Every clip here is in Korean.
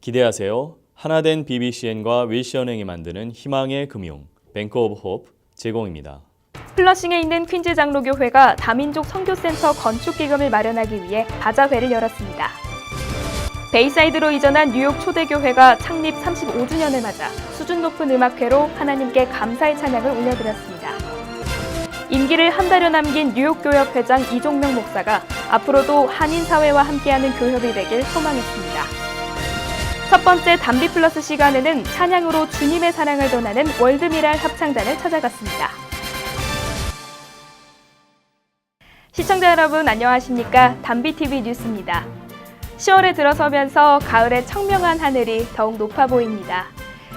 기대하세요. 하나된 BBCN과 윌시은행이 만드는 희망의 금융, 뱅크 오브 호프 제공입니다. 플러싱에 있는 퀸즈 장로교회가 다민족 선교센터 건축 기금을 마련하기 위해 바자회를 열었습니다. 베이사이드로 이전한 뉴욕 초대교회가 창립 35주년을 맞아 수준 높은 음악회로 하나님께 감사의 찬양을 올려드렸습니다. 임기를 한 달여 남긴 뉴욕교협 회장 이종명 목사가 앞으로도 한인사회와 함께하는 교협이 되길 소망했습니다. 첫 번째 담비 플러스 시간에는 찬양으로 주님의 사랑을 전하는 월드미랄 합창단을 찾아갔습니다. 시청자 여러분 안녕하십니까? 담비TV 뉴스입니다. 10월에 들어서면서 가을의 청명한 하늘이 더욱 높아 보입니다.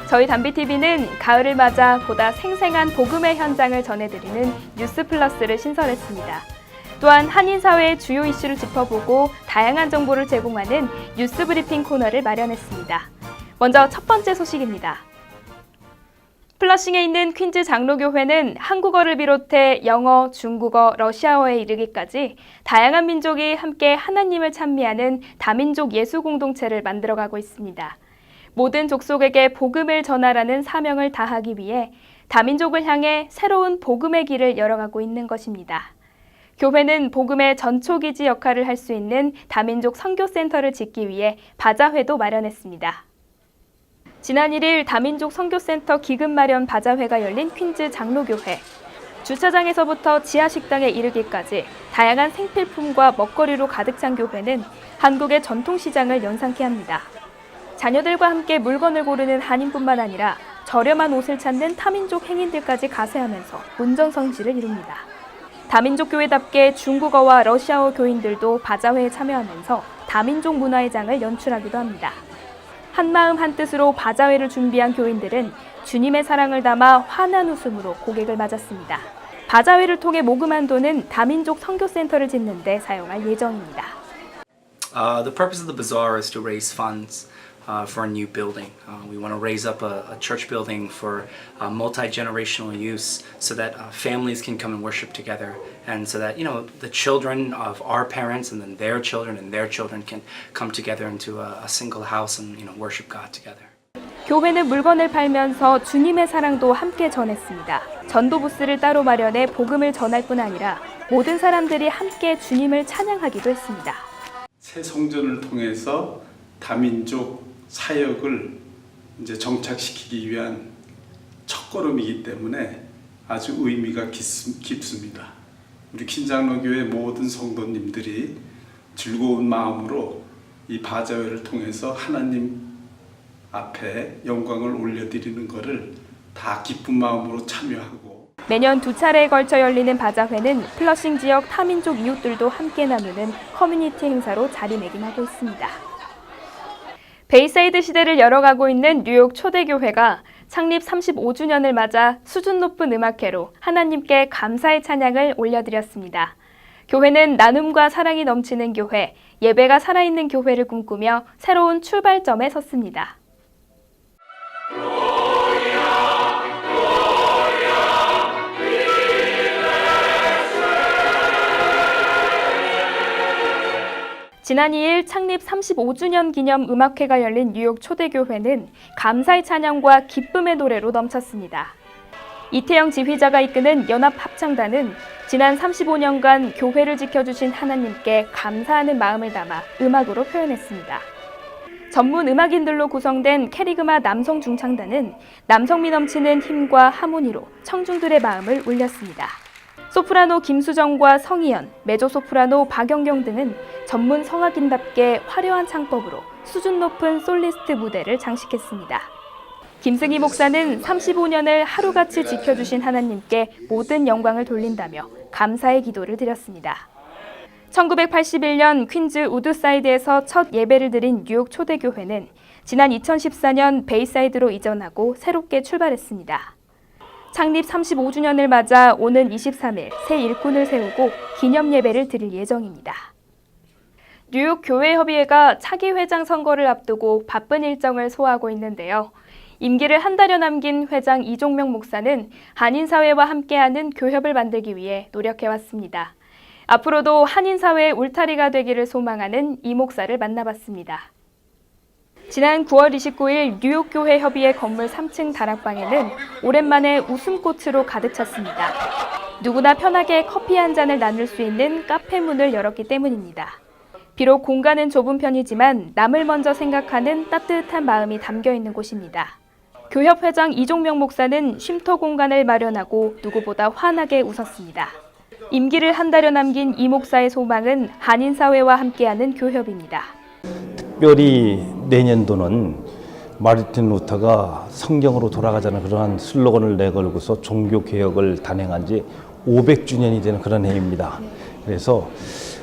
저희 담비TV는 가을을 맞아 보다 생생한 복음의 현장을 전해드리는 뉴스 플러스를 신설했습니다. 또한 한인사회의 주요 이슈를 짚어보고 다양한 정보를 제공하는 뉴스 브리핑 코너를 마련했습니다. 먼저 첫 번째 소식입니다. 플러싱에 있는 퀸즈 장로교회는 한국어를 비롯해 영어, 중국어, 러시아어에 이르기까지 다양한 민족이 함께 하나님을 찬미하는 다민족 예수 공동체를 만들어가고 있습니다. 모든 족속에게 복음을 전하라는 사명을 다하기 위해 다민족을 향해 새로운 복음의 길을 열어가고 있는 것입니다. 교회는 복음의 전초기지 역할을 할 수 있는 다민족 선교센터를 짓기 위해 바자회도 마련했습니다. 지난 1일 다민족 선교센터 기금 마련 바자회가 열린 퀸즈 장로교회. 주차장에서부터 지하식당에 이르기까지 다양한 생필품과 먹거리로 가득 찬 교회는 한국의 전통시장을 연상케 합니다. 자녀들과 함께 물건을 고르는 한인뿐만 아니라 저렴한 옷을 찾는 타민족 행인들까지 가세하면서 문전성시를 이룹니다. 다민족 교회답게 중국어와 러시아어 교인들도 바자회에 참여하면서 다민족 문화의 장을 연출하기도 합니다. 한마음 한뜻으로 바자회를 준비한 교인들은 주님의 사랑을 담아 환한 웃음으로 고객을 맞았습니다. 바자회를 통해 모금한 돈은 다민족 선교센터를 짓는 데 사용할 예정입니다. The purpose of the bazaar is to raise funds for a new building. We want to raise up a church building for multi-generational use so that families can come and worship together and so that, the children of our parents and then their children can come together into a single house and, worship God together. 교회는 물건을 팔면서 주님의 사랑도 함께 전했습니다. 전도 부스를 따로 마련해 복음을 전할 뿐 아니라 모든 사람들이 함께 주님을 찬양하기도 했습니다. 새 성전을 통해서 다민족 사역을 이제 정착시키기 위한 첫걸음이기 때문에 아주 의미가 깊습니다. 우리 퀸장로교회 모든 성도님들이 즐거운 마음으로 이 바자회를 통해서 하나님 앞에 영광을 올려드리는 것을 다 기쁜 마음으로 참여하고 매년 2차례에 걸쳐 열리는 바자회는 플러싱 지역 타민족 이웃들도 함께 나누는 커뮤니티 행사로 자리매김하고 있습니다. 베이사이드 시대를 열어가고 있는 뉴욕 초대교회가 창립 35주년을 맞아 수준 높은 음악회로 하나님께 감사의 찬양을 올려드렸습니다. 교회는 나눔과 사랑이 넘치는 교회, 예배가 살아있는 교회를 꿈꾸며 새로운 출발점에 섰습니다. 지난 2일 창립 35주년 기념 음악회가 열린 뉴욕 초대교회는 감사의 찬양과 기쁨의 노래로 넘쳤습니다. 이태영 지휘자가 이끄는 연합합창단은 지난 35년간 교회를 지켜주신 하나님께 감사하는 마음을 담아 음악으로 표현했습니다. 전문 음악인들로 구성된 캐리그마 남성 중창단은 남성미 넘치는 힘과 하모니로 청중들의 마음을 울렸습니다. 소프라노 김수정과 성희연, 메조소프라노 박영경 등은 전문 성악인답게 화려한 창법으로 수준 높은 솔리스트 무대를 장식했습니다. 김승희 목사는 35년을 하루같이 지켜주신 하나님께 모든 영광을 돌린다며 감사의 기도를 드렸습니다. 1981년 퀸즈 우드사이드에서 첫 예배를 드린 뉴욕 초대교회는 지난 2014년 베이사이드로 이전하고 새롭게 출발했습니다. 창립 35주년을 맞아 오는 23일 새 일꾼을 세우고 기념 예배를 드릴 예정입니다. 뉴욕 교회협의회가 차기 회장 선거를 앞두고 바쁜 일정을 소화하고 있는데요. 임기를 한 달여 남긴 회장 이종명 목사는 한인사회와 함께하는 교협을 만들기 위해 노력해왔습니다. 앞으로도 한인사회의 울타리가 되기를 소망하는 이 목사를 만나봤습니다. 지난 9월 29일 뉴욕 교회 협의회 건물 3층 다락방에는 오랜만에 웃음꽃으로 가득 찼습니다. 누구나 편하게 커피 한 잔을 나눌 수 있는 카페 문을 열었기 때문입니다. 비록 공간은 좁은 편이지만 남을 먼저 생각하는 따뜻한 마음이 담겨 있는 곳입니다. 교협 회장 이종명 목사는 쉼터 공간을 마련하고 누구보다 환하게 웃었습니다. 임기를 한 달여 남긴 이 목사의 소망은 한인 사회와 함께하는 교협입니다. 특별히 내년도는 마르틴 루터가 성경으로 돌아가자는 그러한 슬로건을 내걸고서 종교개혁을 단행한 지 500주년이 되는 그런 해입니다. 그래서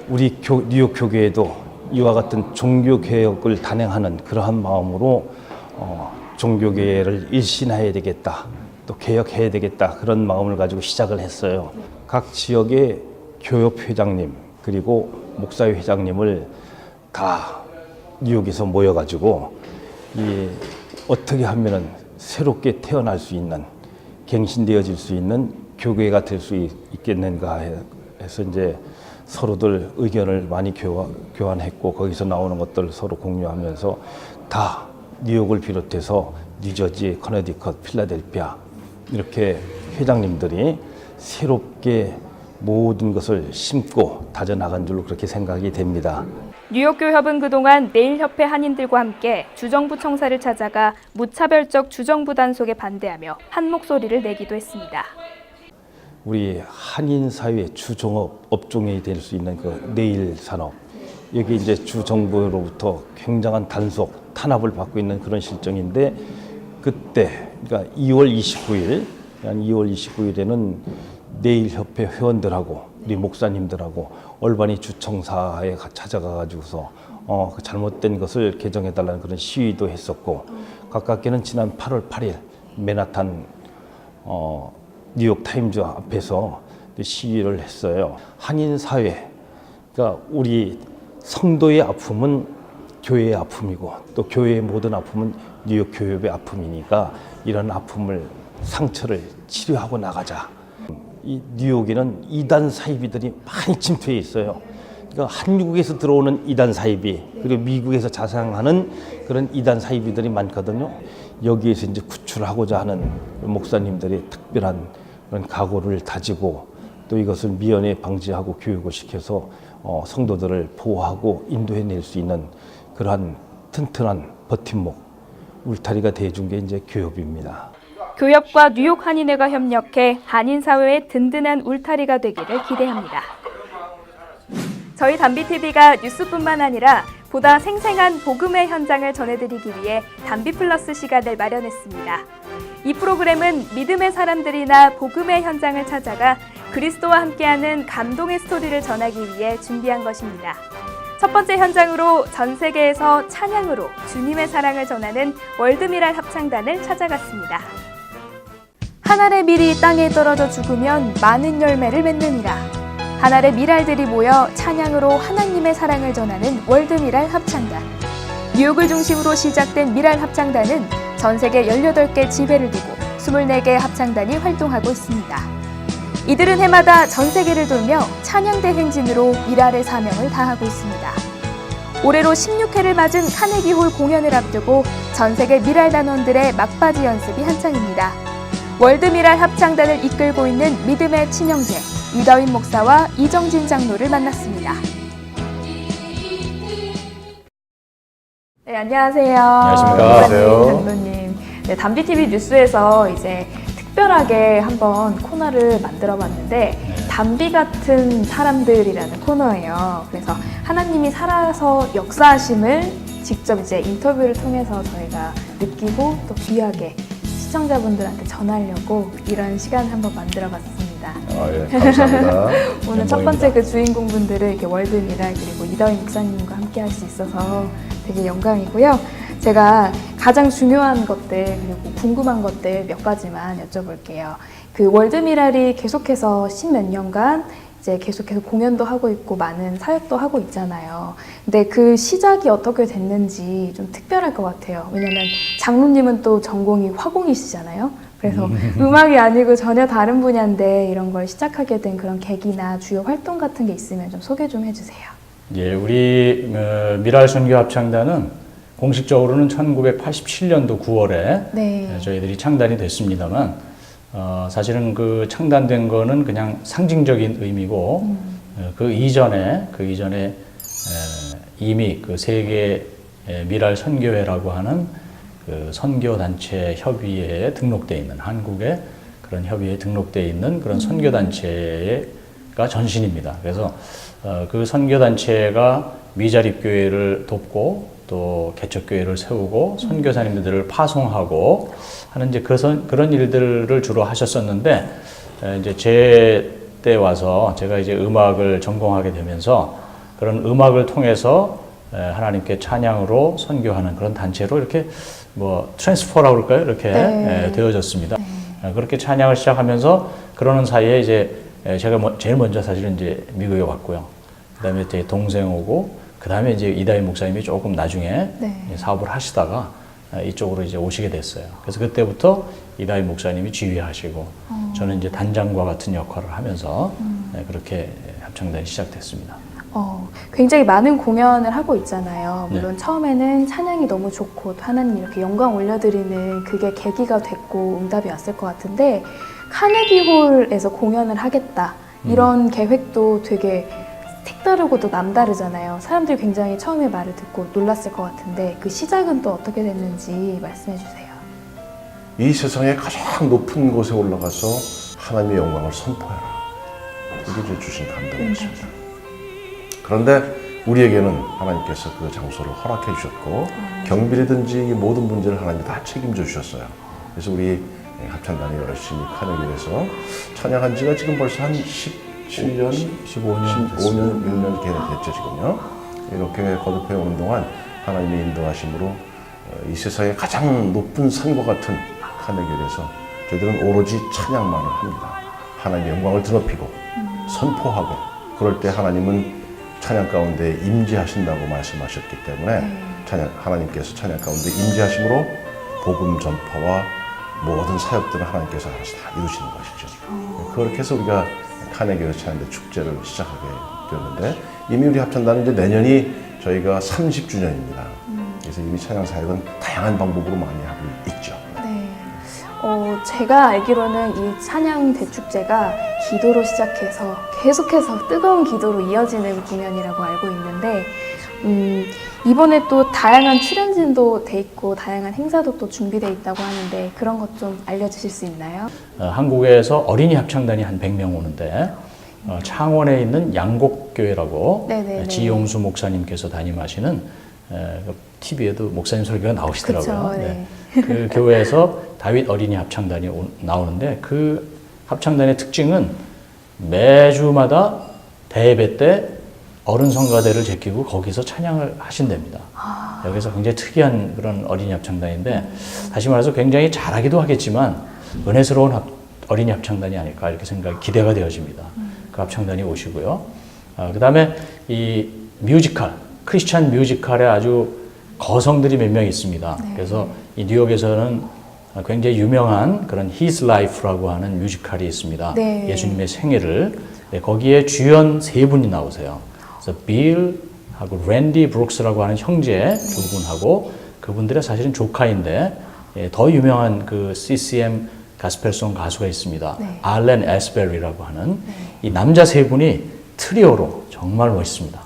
우리 뉴욕 교계에도 이와 같은 종교개혁을 단행하는 그러한 마음으로 종교개혁을 일신해야 되겠다, 또 개혁해야 되겠다, 그런 마음을 가지고 시작을 했어요. 각 지역의 교협 회장님 그리고 목사회 회장님을 다 뉴욕에서 모여가지고 어떻게 하면은 새롭게 태어날 수 있는, 갱신되어질 수 있는 교회가 될 수 있겠는가 해서 이제 서로들 의견을 많이 교환했고, 거기서 나오는 것들을 서로 공유하면서 다 뉴욕을 비롯해서 뉴저지, 커네디컷, 필라델피아 이렇게 회장님들이 새롭게 모든 것을 심고 다져나간 줄로 그렇게 생각이 됩니다. 뉴욕 교협은 그동안 내일협회 한인들과 함께 주정부 청사를 찾아가 무차별적 주정부 단속에 반대하며 한 목소리를 내기도 했습니다. 우리 한인 사회 주종업 업종이 될 수 있는 그 네일 산업, 여기 이제 주정부로부터 굉장한 단속, 탄압을 받고 있는 그런 실정인데, 그때 그러니까 2월 29일에는 네일 협회 회원들하고 우리 목사님들하고 얼바니 주청사에 찾아가 가지고서 그 잘못된 것을 개정해 달라는 그런 시위도 했었고, 가깝게는 지난 8월 8일 맨하탄 뉴욕 타임즈 앞에서 시위를 했어요. 한인 사회, 그러니까 우리 성도의 아픔은 교회의 아픔이고 또 교회의 모든 아픔은 뉴욕 교협의 아픔이니까 이런 아픔을, 상처를 치료하고 나가자. 이 뉴욕에는 이단 사이비들이 많이 침투해 있어요. 그러니까 한국에서 들어오는 이단 사이비, 그리고 미국에서 자상하는 그런 이단 사이비들이 많거든요. 여기에서 이제 구출하고자 하는 목사님들이 특별한 그런 각오를 다지고, 또 이것을 미연에 방지하고 교육을 시켜서 성도들을 보호하고 인도해낼 수 있는 그러한 튼튼한 버팀목, 울타리가 돼준 게 이제 교협입니다. 교협과 뉴욕 한인회가 협력해 한인 사회의 든든한 울타리가 되기를 기대합니다. 저희 담비TV가 뉴스뿐만 아니라 보다 생생한 복음의 현장을 전해드리기 위해 담비플러스 시간을 마련했습니다. 이 프로그램은 믿음의 사람들이나 복음의 현장을 찾아가 그리스도와 함께하는 감동의 스토리를 전하기 위해 준비한 것입니다. 첫 번째 현장으로 전 세계에서 찬양으로 주님의 사랑을 전하는 월드미랄 합창단을 찾아갔습니다. 한 알의 밀이 땅에 떨어져 죽으면 많은 열매를 맺느니라. 한 알의 미랄들이 모여 찬양으로 하나님의 사랑을 전하는 월드미랄 합창단. 뉴욕을 중심으로 시작된 미랄 합창단은 전 세계 18개 지회를 두고 24개의 합창단이 활동하고 있습니다. 이들은 해마다 전 세계를 돌며 찬양대 행진으로 미랄의 사명을 다하고 있습니다. 올해로 16회를 맞은 카네기홀 공연을 앞두고 전 세계 미랄 단원들의 막바지 연습이 한창입니다. 월드미랄 합창단을 이끌고 있는 믿음의 친형제 이더윈 목사와 이정진 장로를 만났습니다. 네, 안녕하세요. 안녕하십니까. 장로님. 네, 담비TV 뉴스에서 이제 특별하게 한번 코너를 만들어봤는데 담비 같은 사람들이라는 코너예요. 그래서 하나님이 살아서 역사하심을 직접 이제 인터뷰를 통해서 저희가 느끼고 또 귀하게 시청자분들한테 전하려고 이런 시간을 한번 만들어봤습니다. 예, 감사합니다. 오늘 첫 번째 그 주인공분들을 이렇게 월드미랄 그리고 이더윈 목사님과 함께 할 수 있어서 되게 영광이고요. 제가 가장 중요한 것들 그리고 궁금한 것들 몇 가지만 여쭤볼게요. 그 월드미랄이 계속해서 10몇 년간 이제 계속해서 공연도 하고 있고 많은 사역도 하고 있잖아요. 근데 그 시작이 어떻게 됐는지 좀 특별할 것 같아요. 왜냐면 장로님은 또 전공이 화공이시잖아요. 그래서 음악이 아니고 전혀 다른 분야인데 이런 걸 시작하게 된 그런 계기나 주요 활동 같은 게 있으면 좀 소개 좀 해주세요. 예, 우리 미랄 선교 합창단은 공식적으로는 1987년도 9월에 네. 저희들이 창단이 됐습니다만 사실은 그 창단된 거는 그냥 상징적인 의미고 그 이전에 이미 그 세계 미랄 선교회라고 하는 그 선교 단체 협의회에 등록돼 있는 한국의 그런 협의회에 등록돼 있는 그런 선교 단체가 전신입니다. 그래서 그 선교 단체가 미자립 교회를 돕고 또 개척교회를 세우고 선교사님들을 파송하고 하는 이제 그런 일들을 주로 하셨었는데 이제 제 때 와서 제가 이제 음악을 전공하게 되면서 그런 음악을 통해서 하나님께 찬양으로 선교하는 그런 단체로 이렇게 뭐 트랜스퍼라고 그럴까요? 이렇게 네. 되어졌습니다. 그렇게 찬양을 시작하면서 그러는 사이에 이제 제가 제일 먼저 사실은 이제 미국에 왔고요. 그다음에 제 동생 오고 그다음에 이제 이다희 목사님이 조금 나중에 네. 사업을 하시다가 이쪽으로 이제 오시게 됐어요. 그래서 그때부터 이다희 목사님이 지휘하시고 저는 이제 단장과 같은 역할을 하면서 그렇게 합창단이 시작됐습니다. 굉장히 많은 공연을 하고 있잖아요. 네. 물론 처음에는 찬양이 너무 좋고 또 하나님 이렇게 영광 올려드리는 그게 계기가 됐고 응답이 왔을 것 같은데 카네기홀에서 공연을 하겠다 이런 계획도 되게 색다르고 또 남다르잖아요. 사람들이 굉장히 처음에 말을 듣고 놀랐을 것 같은데 그 시작은 또 어떻게 됐는지 말씀해 주세요. 이 세상의 가장 높은 곳에 올라가서 하나님의 영광을 선포해라. 이게 이제 주신 감동이었습니다. 그런데 우리에게는 하나님께서 그 장소를 허락해 주셨고 경비라든지 모든 문제를 하나님이 다 책임져 주셨어요. 그래서 우리 합창단이 열심히 카네기에서 찬양한 지가 지금 벌써 한 15년 6년 됐죠 지금요. 이렇게 거듭해 오는 동안 하나님의 인도하심으로 이 세상의 가장 높은 산과 같은 카네기에서 저희들은 오로지 찬양만을 합니다. 하나님의 영광을 드높이고 선포하고 그럴 때 하나님은 찬양 가운데 임재하신다고 말씀하셨기 때문에 하나님께서 찬양 가운데 임재하심으로 복음 전파와 모든 사역들을 하나님께서 알아서 다 이루시는 것이죠. 그렇게 해서 우리가 카네기에서 찬양대 축제를 시작하게 되었는데 이미 우리 합창단은 이제 내년이 저희가 30주년입니다. 그래서 이미 찬양 사역은 다양한 방법으로 많이 하고 있죠. 네. 제가 알기로는 이 찬양 대축제가 기도로 시작해서 계속해서 뜨거운 기도로 이어지는 공연이라고 알고 있는데 이번에 또 다양한 출연진도 돼 있고 다양한 행사도 또 준비돼 있다고 하는데 그런 것 좀 알려주실 수 있나요? 한국에서 어린이 합창단이 한 100명 오는데 창원에 있는 양곡교회라고 네네네. 지용수 목사님께서 담임하시는 TV에도 목사님 설교가 나오시더라고요. 그쵸, 네. 그 교회에서 다윗 어린이 합창단이 나오는데 그 합창단의 특징은 매주마다 대예배 때 어른 성가대를 제끼고 거기서 찬양을 하신답니다. 여기서 굉장히 특이한 그런 어린이 합창단인데 다시 말해서 굉장히 잘하기도 하겠지만 은혜스러운 어린이 합창단이 아닐까 이렇게 기대가 되어집니다. 그 합창단이 오시고요. 그 다음에 이 뮤지컬, 크리스찬 뮤지컬에 아주 거성들이 몇 명 있습니다. 그래서 이 뉴욕에서는 굉장히 유명한 그런 His Life라고 하는 뮤지컬이 있습니다. 네. 예수님의 생애를. 거기에 주연 3분이 나오세요. 그래서 빌하고 랜디 브룩스라고 하는 형제 2분하고 그분들의 사실은 조카인데 더 유명한 그 CCM 가스펠송 가수가 있습니다. 네. 알렌 에스베리라고 하는 이 남자 3분이 트리오로 정말 멋있습니다.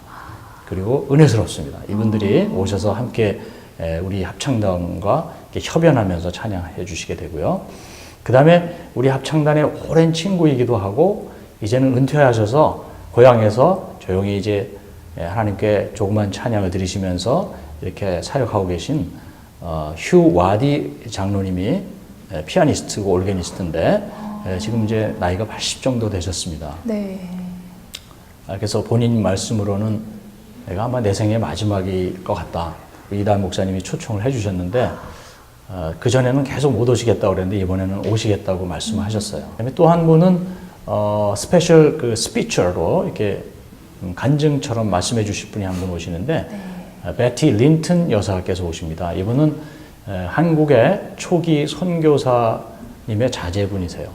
그리고 은혜스럽습니다. 이분들이 오셔서 함께 우리 합창단과 협연하면서 찬양해 주시게 되고요. 그 다음에 우리 합창단의 오랜 친구이기도 하고 이제는 은퇴하셔서 고향에서 조용히 이제 하나님께 조그만 찬양을 드리시면서 이렇게 사역하고 계신 휴 와디 장로님이 피아니스트고 올게니스트인데 지금 이제 나이가 80 정도 되셨습니다. 네. 그래서 본인 말씀으로는 내가 아마 내 생의 마지막일 것 같다. 이다희 목사님이 초청을 해주셨는데 그전에는 계속 못 오시겠다고 그랬는데 이번에는 오시겠다고 말씀하셨어요. 그다음에 또 한 분은 스페셜 그 스피처로 이렇게 간증처럼 말씀해 주실 분이 한 분 오시는데 베티 린튼 여사께서 오십니다. 이분은 한국의 초기 선교사님의 자제분이세요.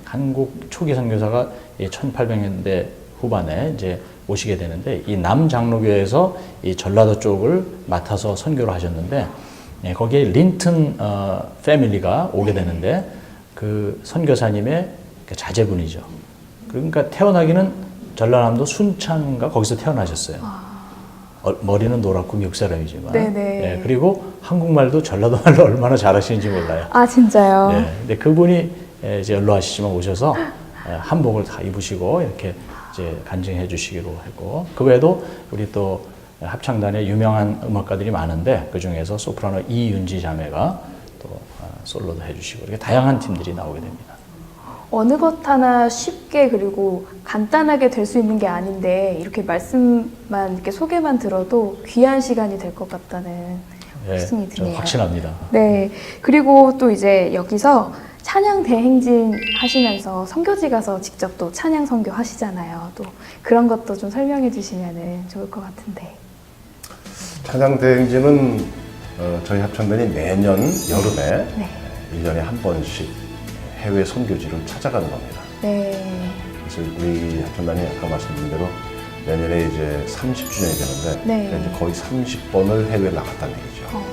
한국 초기 선교사가 1800년대 후반에 이제 오시게 되는데 이 남장로교에서 이 전라도 쪽을 맡아서 선교를 하셨는데 거기에 린튼 패밀리가 오게 되는데 그 선교사님의 그 자제분이죠. 그러니까 태어나기는 전라남도 순창인가 거기서 태어나셨어요. 머리는 노랗고 미국 사람이지만. 네네. 그리고 한국말도 전라도 말로 얼마나 잘하시는지 몰라요. 아, 진짜요? 네. 근데 그분이 이제 연로하시지만 오셔서 한복을 다 입으시고 이렇게 이제 간증해 주시기로 했고, 그 외에도 우리 또 합창단에 유명한 음악가들이 많은데 그 중에서 소프라노 이윤지 자매가 또 솔로도 해주시고 이렇게 다양한 팀들이 나오게 됩니다. 어느 것 하나 쉽게 그리고 간단하게 될 수 있는 게 아닌데 이렇게 말씀만 이렇게 소개만 들어도 귀한 시간이 될 것 같다는 말씀이 저는 드네요. 확신합니다. 네. 그리고 또 이제 여기서 찬양 대행진 하시면서 선교지 가서 직접 또 찬양 선교 하시잖아요. 또 그런 것도 좀 설명해 주시면 좋을 것 같은데. 찬양 대행진은 저희 합창단이 매년 여름에 네. 1년에 한 번씩 해외 선교지를 찾아가는 겁니다. 네. 그래서 우리 합창단이 아까 말씀드린 대로 내년에 이제 30주년이 되는데 네. 이제 거의 30번을 해외에 나갔다는 얘기죠.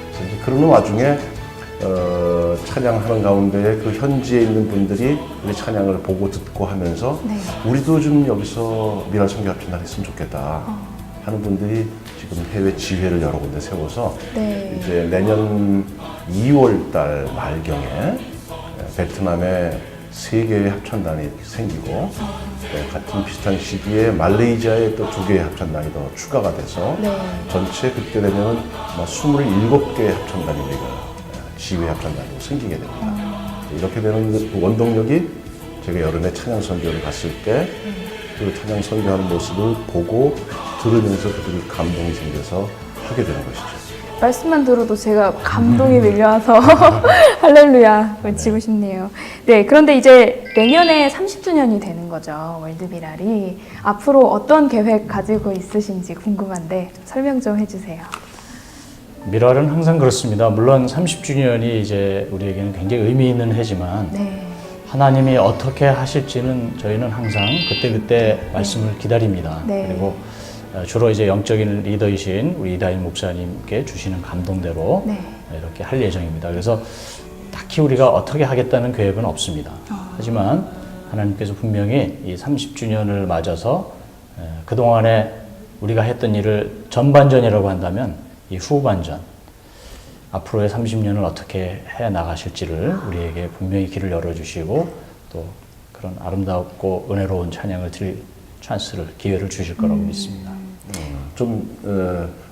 그래서 이제 그러는 와중에 찬양하는 가운데 그 현지에 있는 분들이 우리 찬양을 보고 듣고 하면서 네. 우리도 좀 여기서 미랄 선교 합창단 했으면 좋겠다 하는 분들이 지금 해외 지회를 여러 군데 세워서 네. 이제 내년 2월 달 말경에 베트남에 3개의 합창단이 생기고 같은 비슷한 시기에 말레이시아에 또 2개의 합창단이 더 추가가 돼서 네. 전체 그때 되면 아마 27개의 합창단이 우리가 지휘 합창단이 생기게 됩니다. 이렇게 되는 그 원동력이 제가 여름에 찬양 선교를 갔을 때 그 찬양 선교하는 모습을 보고 들으면서 그들이 감동이 생겨서 하게 되는 것이죠. 말씀만 들어도 제가 감동이 밀려와서 할렐루야 외치고 싶네요. 네, 그런데 이제 내년에 30주년이 되는 거죠. 월드미랄이. 앞으로 어떤 계획 가지고 있으신지 궁금한데 좀 설명 좀 해주세요. 미랄은 항상 그렇습니다. 물론 30주년이 이제 우리에게는 굉장히 의미 있는 해지만 네. 하나님이 어떻게 하실지는 저희는 항상 그때그때 말씀을 기다립니다. 네. 그리고 주로 이제 영적인 리더이신 우리 이다인 목사님께 주시는 감동대로 네. 이렇게 할 예정입니다. 그래서 딱히 우리가 어떻게 하겠다는 계획은 없습니다. 하지만 하나님께서 분명히 이 30주년을 맞아서 그동안에 우리가 했던 일을 전반전이라고 한다면 이 후반전, 앞으로의 30년을 어떻게 해 나가실지를 우리에게 분명히 길을 열어주시고 또 그런 아름답고 은혜로운 찬양을 드릴 찬스를, 기회를 주실 거라고 믿습니다. 좀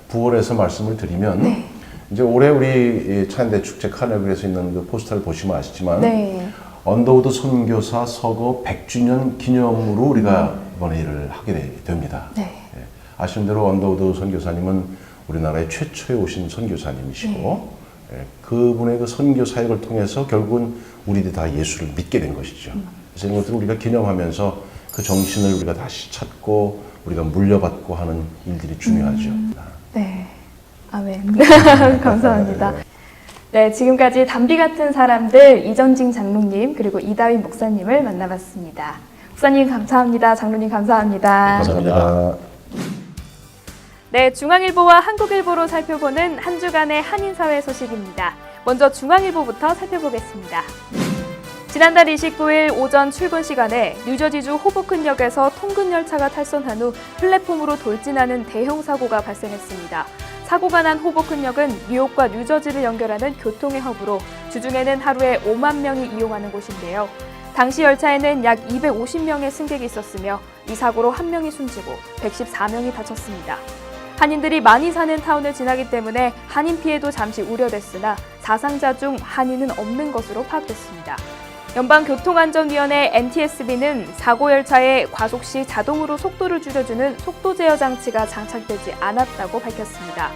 부월해서 말씀을 드리면 이제 올해 우리 찬양대 축제 카네글에서 있는 그 포스터를 보시면 아시지만 네. 언더우드 선교사 서거 100주년 기념으로 우리가 이번에 일을 하게 됩니다. 네. 예, 아시는 대로 언더우드 선교사님은 우리나라에 최초에 오신 선교사님이시고 그분의 그 선교 사역을 통해서 결국은 우리들이 다 예수를 믿게 된 것이죠. 그래서 이런 것들을 우리가 기념하면서 그 정신을 우리가 다시 찾고 우리가 물려받고 하는 일들이 중요하죠. 네. 아멘. 감사합니다. 네, 지금까지 담비 같은 사람들 이전징 장로님 그리고 이다윈 목사님을 만나봤습니다. 목사님 감사합니다. 장로님 감사합니다. 감사합니다. 네, 중앙일보와 한국일보로 살펴보는 한 주간의 한인사회 소식입니다. 먼저 중앙일보부터 살펴보겠습니다. 지난달 29일 오전 출근 시간에 뉴저지주 호보큰역에서 통근열차가 탈선한 후 플랫폼으로 돌진하는 대형 사고가 발생했습니다. 사고가 난 호보큰역은 뉴욕과 뉴저지를 연결하는 교통의 허브로 주중에는 하루에 5만 명이 이용하는 곳인데요. 당시 열차에는 약 250명의 승객이 있었으며 이 사고로 1명이 숨지고 114명이 다쳤습니다. 한인들이 많이 사는 타운을 지나기 때문에 한인 피해도 잠시 우려됐으나 사상자 중 한인은 없는 것으로 파악됐습니다. 연방교통안전위원회 NTSB는 사고 열차에 과속 시 자동으로 속도를 줄여주는 속도 제어 장치가 장착되지 않았다고 밝혔습니다.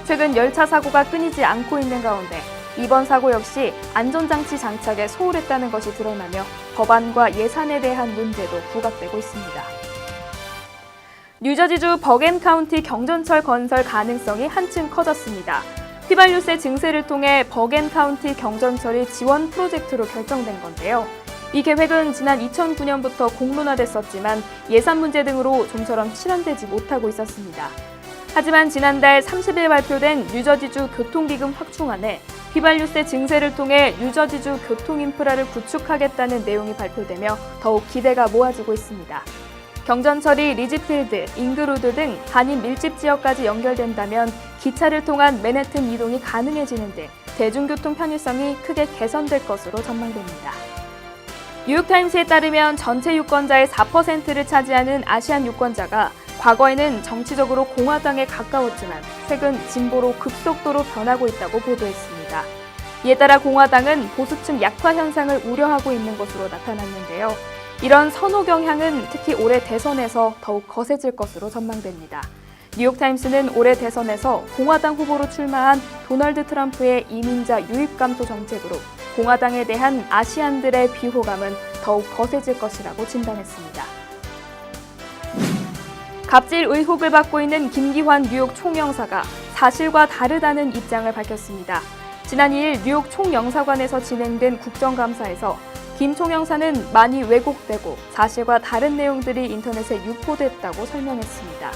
최근 열차 사고가 끊이지 않고 있는 가운데 이번 사고 역시 안전장치 장착에 소홀했다는 것이 드러나며 법안과 예산에 대한 문제도 부각되고 있습니다. 뉴저지주 버겐 카운티 경전철 건설 가능성이 한층 커졌습니다. 휘발유세 증세를 통해 버겐 카운티 경전철이 지원 프로젝트로 결정된 건데요. 이 계획은 지난 2009년부터 공론화됐었지만 예산 문제 등으로 좀처럼 실현되지 못하고 있었습니다. 하지만 지난달 30일 발표된 뉴저지주 교통기금 확충안에 휘발유세 증세를 통해 뉴저지주 교통 인프라를 구축하겠다는 내용이 발표되며 더욱 기대가 모아지고 있습니다. 경전철이 리지필드, 잉그로드 등 한인 밀집 지역까지 연결된다면 기차를 통한 맨해튼 이동이 가능해지는 등 대중교통 편의성이 크게 개선될 것으로 전망됩니다. 뉴욕타임스에 따르면 전체 유권자의 4%를 차지하는 아시안 유권자가 과거에는 정치적으로 공화당에 가까웠지만 최근 진보로 급속도로 변하고 있다고 보도했습니다. 이에 따라 공화당은 보수층 약화 현상을 우려하고 있는 것으로 나타났는데요. 이런 선호 경향은 특히 올해 대선에서 더욱 거세질 것으로 전망됩니다. 뉴욕타임스는 올해 대선에서 공화당 후보로 출마한 도널드 트럼프의 이민자 유입 감소 정책으로 공화당에 대한 아시안들의 비호감은 더욱 거세질 것이라고 진단했습니다. 갑질 의혹을 받고 있는 김기환 뉴욕 총영사가 사실과 다르다는 입장을 밝혔습니다. 지난 2일 뉴욕 총영사관에서 진행된 국정감사에서 김 총영사는 많이 왜곡되고 사실과 다른 내용들이 인터넷에 유포됐다고 설명했습니다.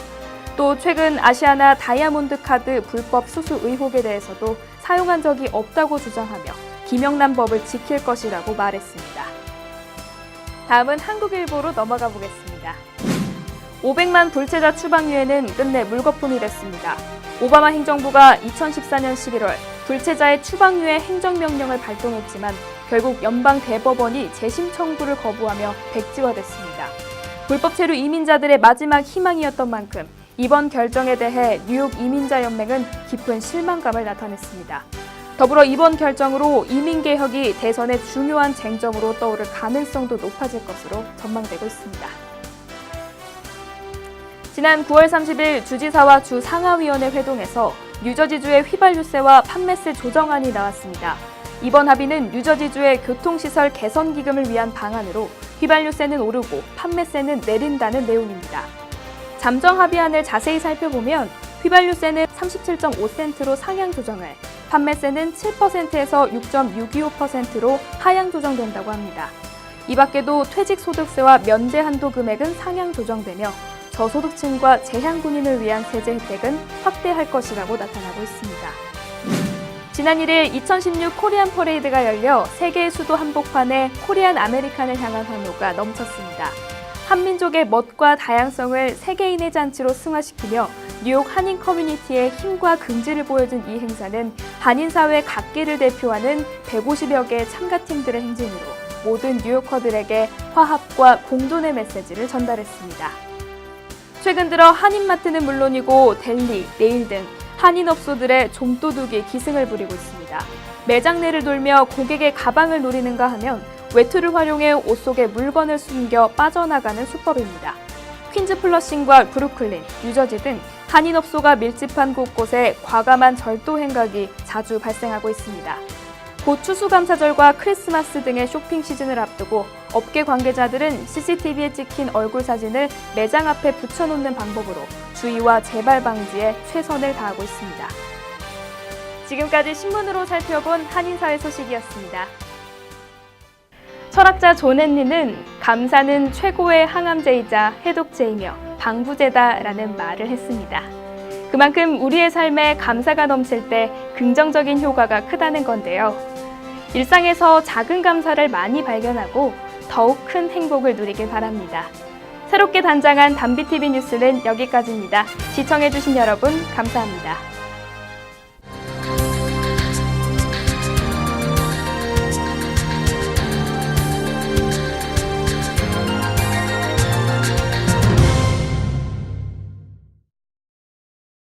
또 최근 아시아나 다이아몬드 카드 불법 수수 의혹에 대해서도 사용한 적이 없다고 주장하며 김영란 법을 지킬 것이라고 말했습니다. 다음은 한국일보로 넘어가 보겠습니다. 500만 불체자 추방 유예는 끝내 물거품이 됐습니다. 오바마 행정부가 2014년 11월 불체자의 추방 유예 행정명령을 발동했지만 결국 연방 대법원이 재심 청구를 거부하며 백지화됐습니다. 불법 체류 이민자들의 마지막 희망이었던 만큼 이번 결정에 대해 뉴욕 이민자연맹은 깊은 실망감을 나타냈습니다. 더불어 이번 결정으로 이민개혁이 대선의 중요한 쟁점으로 떠오를 가능성도 높아질 것으로 전망되고 있습니다. 지난 9월 30일 주지사와 주 상하위원회 회동에서 뉴저지주의 휘발유세와 판매세 조정안이 나왔습니다. 이번 합의는 뉴저지주의 교통시설 개선 기금을 위한 방안으로 휘발유세는 오르고 판매세는 내린다는 내용입니다. 잠정 합의안을 자세히 살펴보면 휘발유세는 37.5센트로 상향 조정을, 판매세는 7%에서 6.625%로 하향 조정된다고 합니다. 이 밖에도 퇴직소득세와 면제 한도 금액은 상향 조정되며 저소득층과 재향군인을 위한 세제 혜택은 확대할 것이라고 나타나고 있습니다. 지난 1일 2016 코리안 퍼레이드가 열려 세계의 수도 한복판에 코리안 아메리칸을 향한 환호가 넘쳤습니다. 한민족의 멋과 다양성을 세계인의 잔치로 승화시키며 뉴욕 한인 커뮤니티의 힘과 긍지를 보여준 이 행사는 한인사회 각계를 대표하는 150여 개의 참가팀들의 행진으로 모든 뉴요커들에게 화합과 공존의 메시지를 전달했습니다. 최근 들어 한인마트는 물론이고 델리, 네일 등 한인업소들의 좀도둑이 기승을 부리고 있습니다. 매장 내를 돌며 고객의 가방을 노리는가 하면 외투를 활용해 옷 속에 물건을 숨겨 빠져나가는 수법입니다. 퀸즈 플러싱과 브루클린, 뉴저지 등 한인업소가 밀집한 곳곳에 과감한 절도 행각이 자주 발생하고 있습니다. 곧 추수감사절과 크리스마스 등의 쇼핑 시즌을 앞두고 업계 관계자들은 CCTV에 찍힌 얼굴 사진을 매장 앞에 붙여놓는 방법으로 주의와 재발 방지에 최선을 다하고 있습니다. 지금까지 신문으로 살펴본 한인사회 소식이었습니다. 철학자 존 헨리는 감사는 최고의 항암제이자 해독제이며 방부제다라는 말을 했습니다. 그만큼 우리의 삶에 감사가 넘칠 때 긍정적인 효과가 크다는 건데요. 일상에서 작은 감사를 많이 발견하고 더욱 큰 행복을 누리길 바랍니다. 새롭게 단장한 담비TV 뉴스는 여기까지입니다. 시청해주신 여러분 감사합니다.